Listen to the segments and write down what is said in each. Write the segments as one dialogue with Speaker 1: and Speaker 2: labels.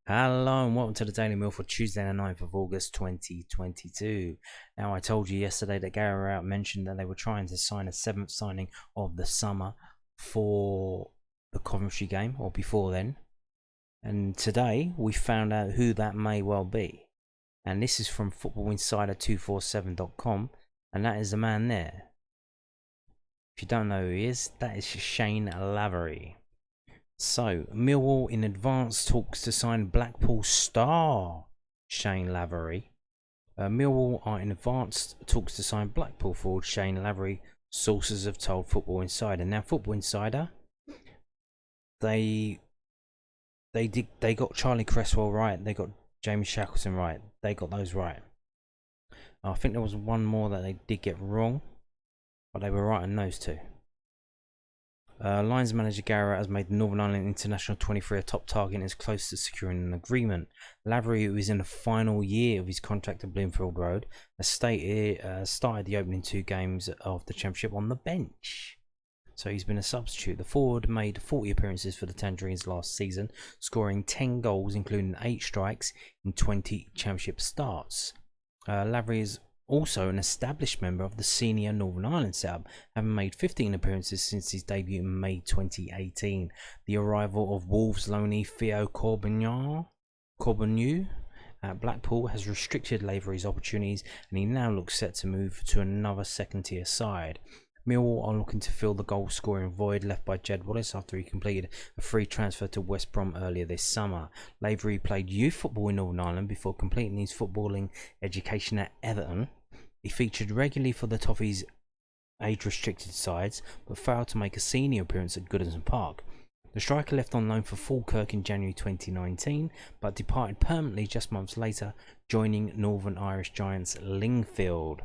Speaker 1: Hello and welcome to the Daily Mill for Tuesday the 9th of August 2022. Now, I told you yesterday that Barrow mentioned that they were trying to sign a 7th signing of the summer for the Coventry game, or before then. And today we found out who that may well be. And this is from footballinsider247.com, and that is the man there. If you don't know who he is, that is Shayne Lavery. So, Millwall in advanced talks to sign Blackpool star Shayne Lavery. Millwall are in advanced talks to sign Blackpool forward Shayne Lavery, sources have told Football Insider. Now, Football Insider, they got Charlie Cresswell right, they got Jamie Shackleton right, they got those right. I think there was one more that they did get wrong, but they were right on those two. Lions manager Barrow has made the Northern Ireland International 23 a top target and is close to securing an agreement. Lavery, who is in the final year of his contract at Bloomfield Road, has started the opening 2 games of the Championship on the bench. So he's been a substitute. The forward made 40 appearances for the Tangerines last season, scoring 10 goals, including 8 strikes in 20 Championship starts. Lavery is also an established member of the senior Northern Ireland setup, having made 15 appearances since his debut in May 2018. The arrival of Wolves loanee Theo Corbeanu at Blackpool has restricted Lavery's opportunities, and he now looks set to move to another second-tier side. Millwall are looking to fill the goal-scoring void left by Jed Wallace after he completed a free transfer to West Brom earlier this summer. Lavery played youth football in Northern Ireland before completing his footballing education at Everton. He featured regularly for the Toffees' age-restricted sides, but failed to make a senior appearance at Goodison Park. The striker left on loan for Falkirk in January 2019, but departed permanently just months later, joining Northern Irish giants Lingfield.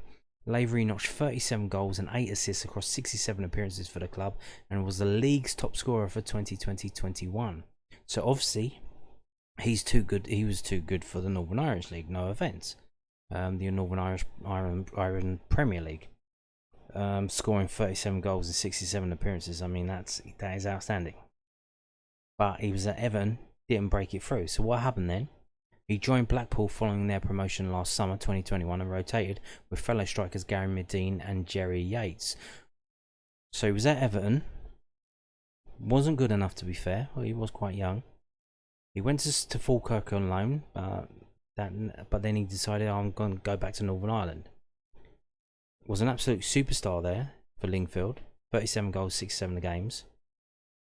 Speaker 1: Lavery notched 37 goals and 8 assists across 67 appearances for the club, and was the league's top scorer for 2020-21. So obviously, he's too good. He was too good for the Northern Irish League. No offence. The Northern Ireland Premier League, scoring 37 goals in 67 appearances. I mean, that is outstanding. But he was at Everton, didn't break it through. So what happened then? He joined Blackpool following their promotion last summer, 2021, and rotated with fellow strikers Gary Medine and Jerry Yates. So he was at Everton. Wasn't good enough, to be fair. Well, he was quite young. He went to Falkirk on loan, but then he decided, I'm going to go back to Northern Ireland. Was an absolute superstar there for Lingfield. 37 goals, 67 games.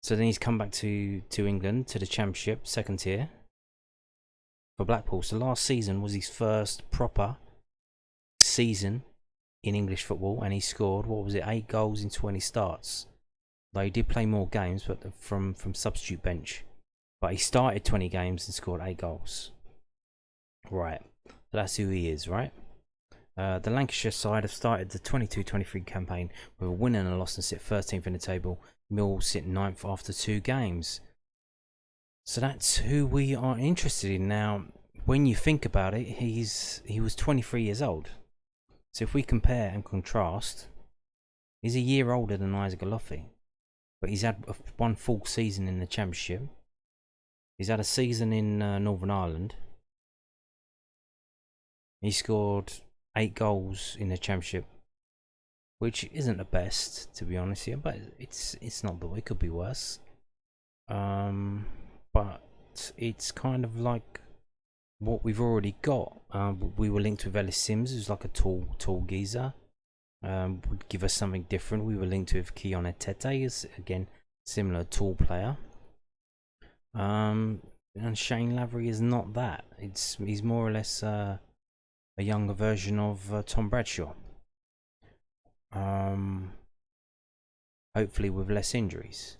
Speaker 1: So then he's come back to England, to the Championship, second tier, for Blackpool. So last season was his first proper season in English football, and he scored, 8 goals in 20 starts. Though he did play more games, but from substitute bench. But he started 20 games and scored 8 goals. Right, so that's who he is, right? The Lancashire side have started the 22-23 campaign with a win and a loss and sit 13th in the table. Millwall sit 9th after 2 games. So that's who we are interested in. Now, when you think about it, he was 23 years old. So if we compare and contrast, he's a year older than Isaac Alofi, but he's had one full season in the Championship. He's had a season in Northern Ireland. He scored 8 goals in the Championship, which isn't the best, to be honest here, but it's not the way. It could be worse. But it's kind of like what we've already got. We were linked with Ellis Sims, who's like a tall geezer. Would give us something different. We were linked with Keon Etete, who's again similar tall player. And Shayne Lavery is not that. He's more or less a younger version of Tom Bradshaw. Hopefully with less injuries.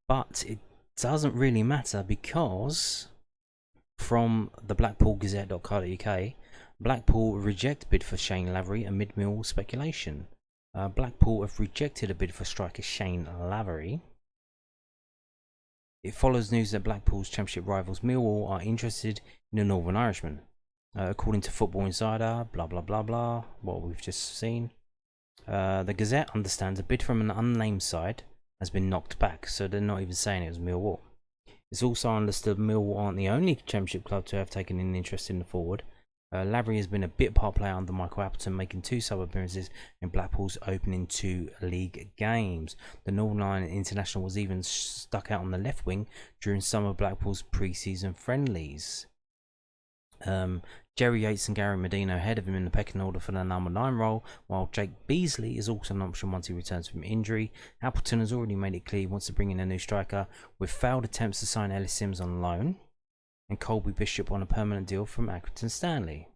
Speaker 1: But it doesn't really matter, because from the Blackpool Gazette.co.uk, Blackpool reject bid for Shayne Lavery amid Millwall speculation. Blackpool have rejected a bid for striker Shayne Lavery. It follows news that Blackpool's Championship rivals Millwall are interested in a Northern Irishman. According to Football Insider, blah blah blah blah, what we've just seen. The Gazette understands a bid from an unnamed side has been knocked back, so they're not even saying it was Millwall. It's also understood Millwall aren't the only Championship club to have taken an interest in the forward. Lavery has been a bit part player under Michael Appleton, making 2 sub appearances in Blackpool's opening 2 league games. The Northern Ireland international was even stuck out on the left wing during some of Blackpool's pre-season friendlies. Jerry Yates and Gary Medina ahead of him in the pecking order for the number 9 role, while Jake Beasley is also an option once he returns from injury. Appleton has already made it clear he wants to bring in a new striker, with failed attempts to sign Ellis Sims on loan and Colby Bishop on a permanent deal from Accrington Stanley.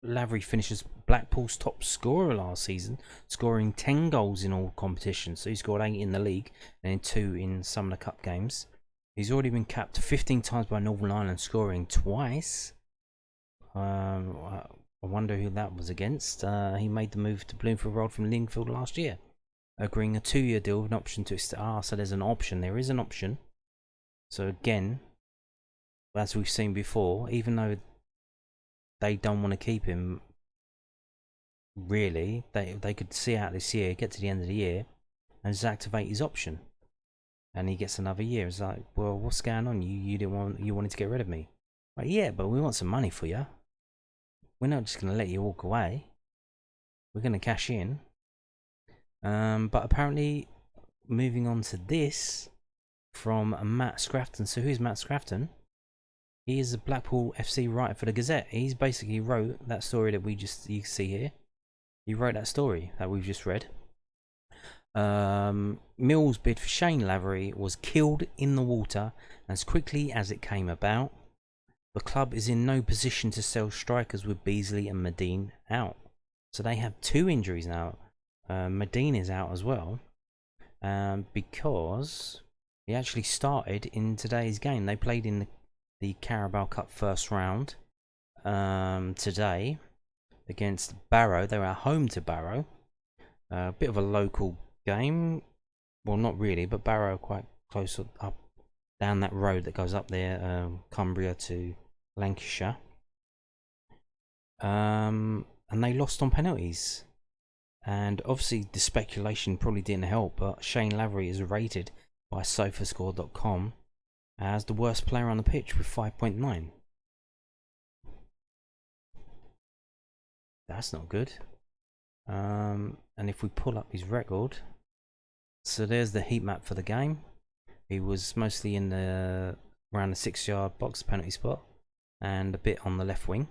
Speaker 1: Lavery finishes Blackpool's top scorer last season, scoring 10 goals in all competitions. So he scored 8 in the league and 2 in some of the cup games. He's already been capped 15 times by Northern Ireland, scoring twice. I wonder who that was against. He made the move to Bloomfield Road from Lingfield last year, agreeing a 2-year deal with an option to extend. So there's an option. There is an option. So again, as we've seen before, even though they don't want to keep him, really, they could see out this year, get to the end of the year, and just activate his option. And he gets another year. It's like, well, what's going on? You wanted to get rid of me. Like, yeah, but we want some money for you. We're not just going to let you walk away. We're going to cash in. But apparently, moving on to this from Matt Scrafton. So who's Matt Scrafton? He is a Blackpool FC writer for the Gazette. He's basically wrote that story that you can see here. He wrote that story that we've just read. Mill's bid for Shayne Lavery was killed in the water as quickly as it came about. The club is in no position to sell strikers with Beasley and Medine out. So they have 2 injuries now. Medine is out as well, because he actually started in today's game. They played in the Carabao Cup first round today against Barrow. They were at home to Barrow. A bit of a local game. Well, not really, but Barrow quite close up down that road that goes up there, Cumbria to Lancashire. And they lost on penalties. And obviously the speculation probably didn't help, but Shayne Lavery is rated by Sofascore.com as the worst player on the pitch with 5.9. That's not good. And if we pull up his record, so there's the heat map for the game. He was mostly in the around the 6-yard box penalty spot and a bit on the left wing.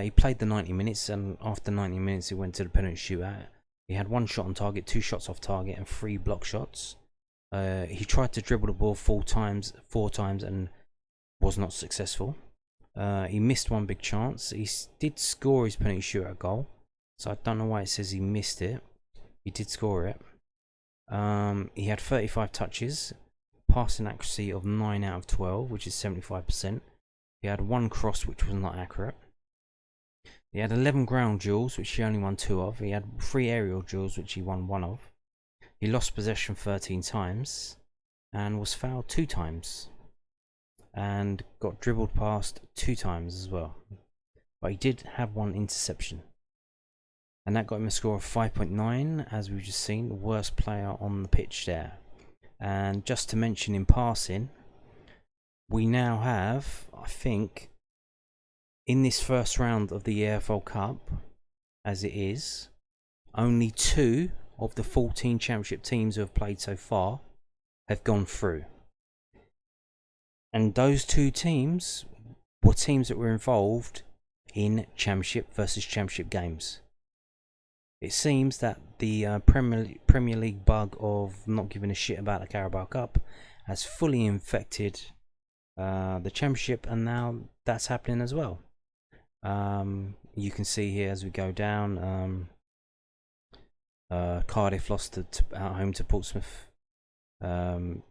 Speaker 1: He played the 90 minutes, and after 90 minutes he went to the penalty shootout. He had 1 shot on target, 2 shots off target, and 3 block shots. He tried to dribble the ball 4 times and was not successful. He missed 1 big chance. He did score his penalty shootout goal, so I don't know why it says he missed it. He did score it. He had 35 touches, passing accuracy of 9 out of 12, which is 75%. He had 1 cross, which was not accurate. He had 11 ground duels, which he only won 2 of. He had 3 aerial duels, which he won 1 of. He lost possession 13 times and was fouled 2 times. And got dribbled past 2 times as well. But he did have 1 interception. And that got him a score of 5.9, as we've just seen, the worst player on the pitch there. And just to mention in passing, we now have, I think, in this first round of the EFL Cup, as it is, only 2 of the 14 championship teams who have played so far have gone through. And those 2 teams were teams that were involved in championship versus championship games. It seems that the Premier League bug of not giving a shit about the Carabao Cup has fully infected the championship, and now that's happening as well. You can see here as we go down, Cardiff lost at home to Portsmouth. QPR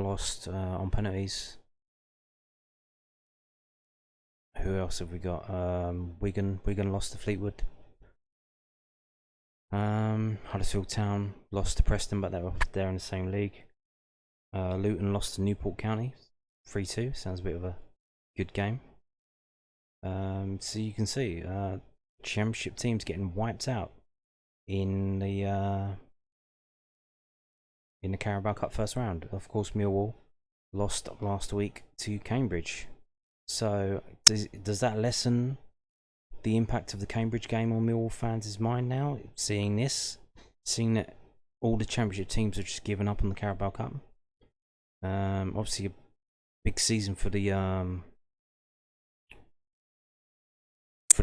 Speaker 1: lost on penalties. Who else have we got? Wigan lost to Fleetwood. Huddersfield Town lost to Preston, but they're in the same league. Luton lost to Newport County 3-2. Sounds a bit of a good game. So you can see championship teams getting wiped out in the in the Carabao Cup first round. Of course, Millwall lost last week to Cambridge. So does that lessen the impact of the Cambridge game on Millwall fans' mind now? Seeing that all the Championship teams have just given up on the Carabao Cup. Obviously a big season for the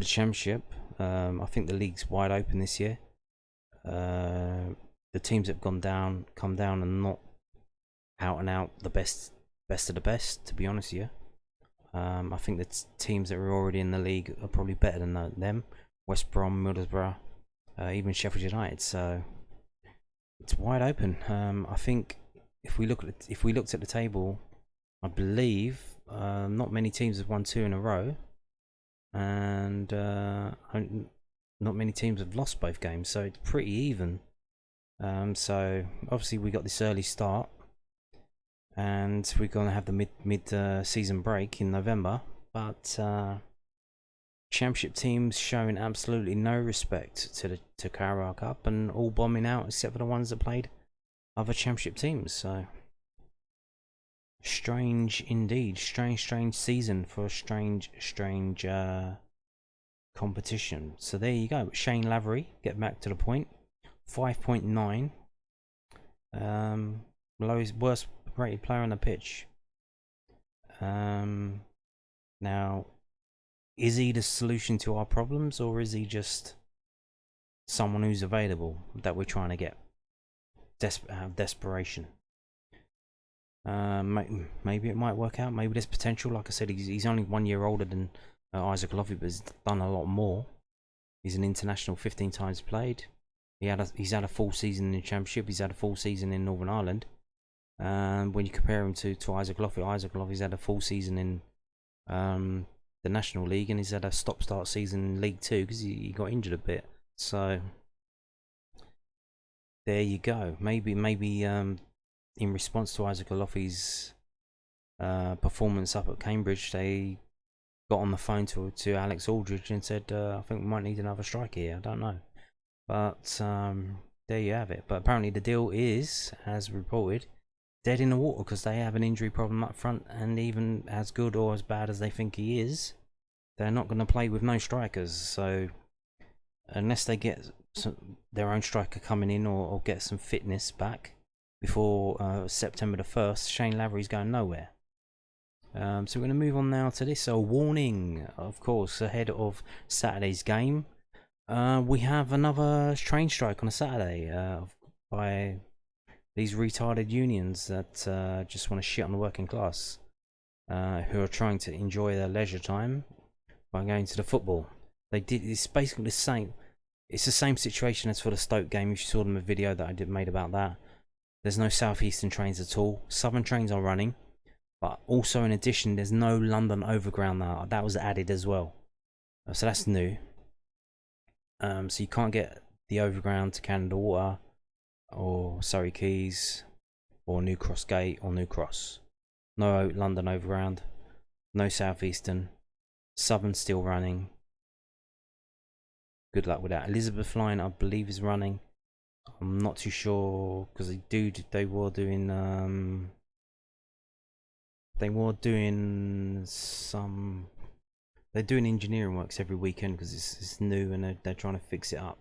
Speaker 1: Championship. I think the league's wide open this year. The teams that have come down, and not out and out the best of the best. To be honest, yeah. I think the teams that are already in the league are probably better than them. West Brom, Middlesbrough, even Sheffield United. So it's wide open. I think if we looked at the table, I believe not many teams have won 2 in a row, and not many teams have lost both games. So it's pretty even. So obviously we got this early start, and we're gonna have the mid season break in November. But Championship teams showing absolutely no respect to Carabao Cup, and all bombing out except for the ones that played other Championship teams. So strange indeed, strange season for a strange competition. So there you go. Shayne Lavery, get back to the point. 5.9. Lowest, worst rated player on the pitch. Now, is he the solution to our problems, or is he just someone who's available that we're trying to get out of desperation? Maybe it might work out. Maybe there's potential. Like I said, he's only 1 year older than Isaac Lovey, but he's done a lot more. He's an international, 15 times played. He's had a full season in the Championship. He's had a full season in Northern Ireland. When you compare him to Isaac Lovey's had a full season in the National League, and he's had a stop-start season in League 2 because he got injured a bit. So there you go. Maybe in response to Isaac Lovey's performance up at Cambridge, they got on the phone to Alex Aldridge and said, I think we might need another striker here. I don't know. But there you have it. But apparently the deal is, as reported, dead in the water because they have an injury problem up front, and even as good or as bad as they think he is, they're not going to play with no strikers. So unless they get their own striker coming in, or get some fitness back before September the 1st, Shayne Lavery's going nowhere. So we're going to move on now to this. So warning, of course, ahead of Saturday's game. We have another train strike on a Saturday by these retarded unions that just want to shit on the working class, who are trying to enjoy their leisure time by going to the football. It's basically the same. It's the same situation as for the Stoke game. If you saw them a video that I made about that, there's no southeastern trains at all. Southern trains are running, but also in addition, there's no London Overground now. That was added as well, so that's new. So you can't get the Overground to Canada Water, or Surrey Quays, or New Cross Gate, or New Cross. No London Overground, no Southeastern. Southern still running. Good luck with that. Elizabeth Line, I believe, is running. I'm not too sure because they were doing some. They're doing engineering works every weekend because it's new, and they're trying to fix it up.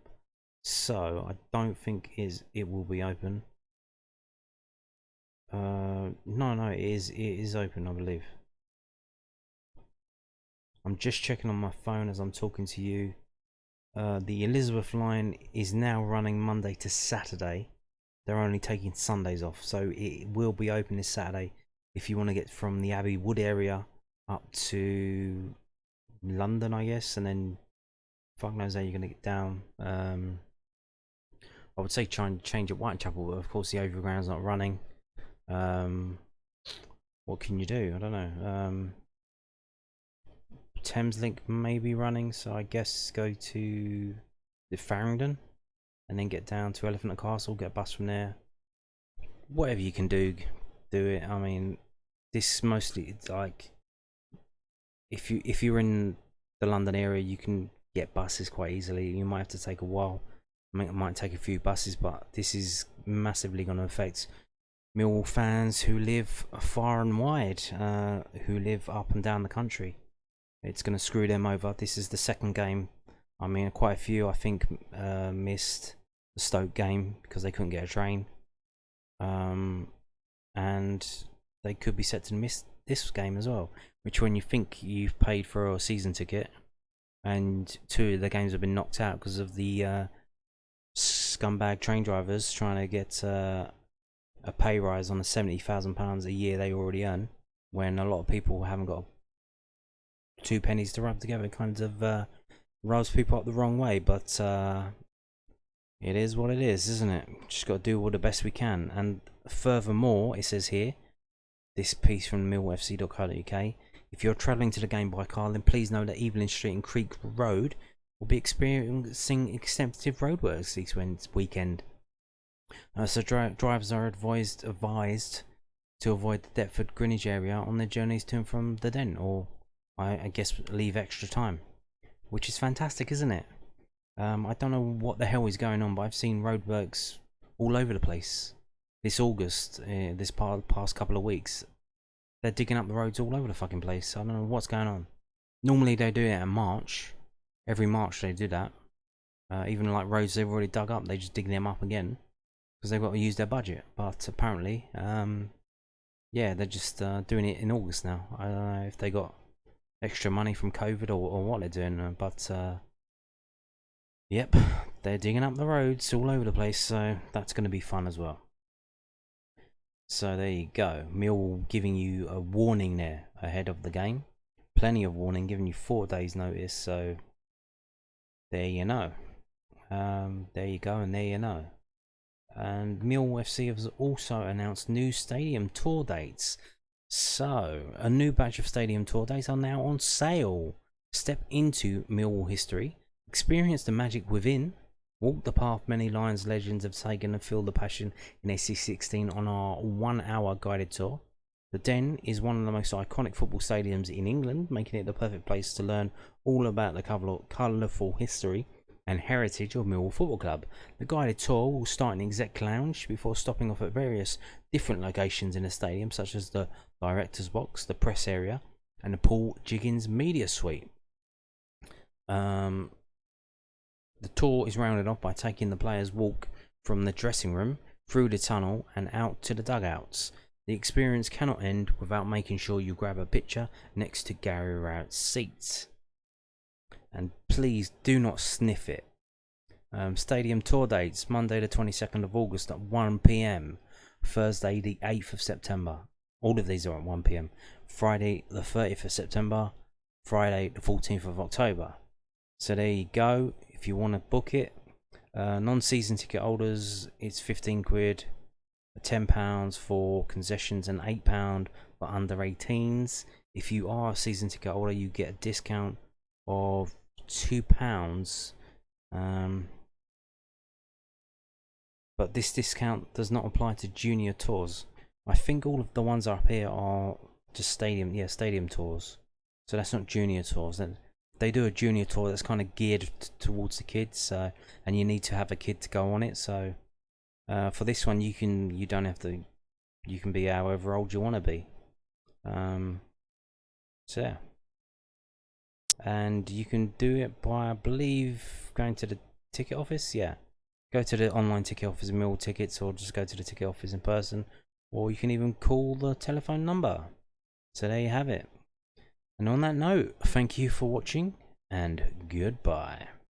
Speaker 1: So I don't think it will be open. No, it is open, I believe. I'm just checking on my phone as I'm talking to you. The Elizabeth line is now running Monday to Saturday. They're only taking Sundays off, so it will be open this Saturday if you want to get from the Abbey Wood area up to London, I guess, and then fuck knows how you're going to get down. I would say try and change at Whitechapel, but of course the Overground's not running. What can you do? I don't know. Thameslink may be running, so I guess go to the Farringdon and then get down to Elephant and Castle, get a bus from there. Whatever you can do it. I mean, this mostly, like, if you're in the London area, you can get buses quite easily. You might have to take a while. I mean, it might take a few buses, but this is massively going to affect Millwall fans who live far and wide, who live up and down the country. It's going to screw them over. This is the second game. I mean, quite a few, I think, missed the Stoke game because they couldn't get a train. And they could be set to miss this game as well. Which, when you think you've paid for a season ticket, and two of the games have been knocked out because of the scumbag train drivers trying to get a pay rise on the £70,000 a year they already earn, when a lot of people haven't got two pennies to rub together, kind of rubs people up the wrong way. But it is what it is, isn't it? Just got to do all the best we can. And furthermore, it says here, this piece from millwallfc.co.uk, if you're travelling to the game by car, then please know that Evelyn Street and Creek Road will be experiencing extensive roadworks this weekend. So drivers are advised to avoid the Deptford Greenwich area on their journeys to and from the Den, or I guess leave extra time, which is fantastic, isn't it? I don't know what the hell is going on, but I've seen roadworks all over the place this August, this past couple of weeks. They're digging up the roads all over the fucking place. I don't know what's going on. Normally they do it in March. Every March they do that. Even like roads they've already dug up, they just dig them up again because they've got to use their budget. But apparently, yeah, they're just doing it in August now. I don't know if they got extra money from COVID or what they're doing, but yep, they're digging up the roads all over the place, so that's going to be fun as well. So there you go, Mill giving you a warning there ahead of the game. Plenty of warning, giving you 4 days notice, so there you know. There you go, and there you know. And Millwall FC has also announced new stadium tour dates. So, a new batch of stadium tour dates are now on sale. Step into Millwall history, experience the magic within, walk the path many Lions legends have taken, and feel the passion in SC16 on our 1-hour guided tour. The Den is one of the most iconic football stadiums in England, making it the perfect place to learn all about the colourful history and heritage of Millwall Football Club. The guided tour will start in the exec lounge before stopping off at various different locations in the stadium, such as the director's box, the press area, and the Paul Jiggins media suite. The tour is rounded off by taking the players' walk from the dressing room, through the tunnel, and out to the dugouts. The experience cannot end without making sure you grab a picture next to Gary Rowett's seats. And please do not sniff it. Stadium tour dates: Monday the 22nd of August at 1 PM, Thursday the 8th of September. All of these are at 1 PM. Friday the 30th of September, Friday the 14th of October. So there you go. If you want to book it, non-season ticket holders, it's £15, £10 for concessions, and £8 for under 18s. If you are a season ticket holder, you get a discount of £2. But this discount does not apply to junior tours. I think all of the ones up here are just stadium tours. So that's not junior tours. They do a junior tour that's kind of geared towards the kids, and you need to have a kid to go on it. So for this one, you can be however old you want to be. So yeah, and you can do it by, I believe, going to the ticket office. Yeah, go to the online ticket office, Mill Tickets, or just go to the ticket office in person, or you can even call the telephone number. So there you have it. And on that note, thank you for watching, and goodbye.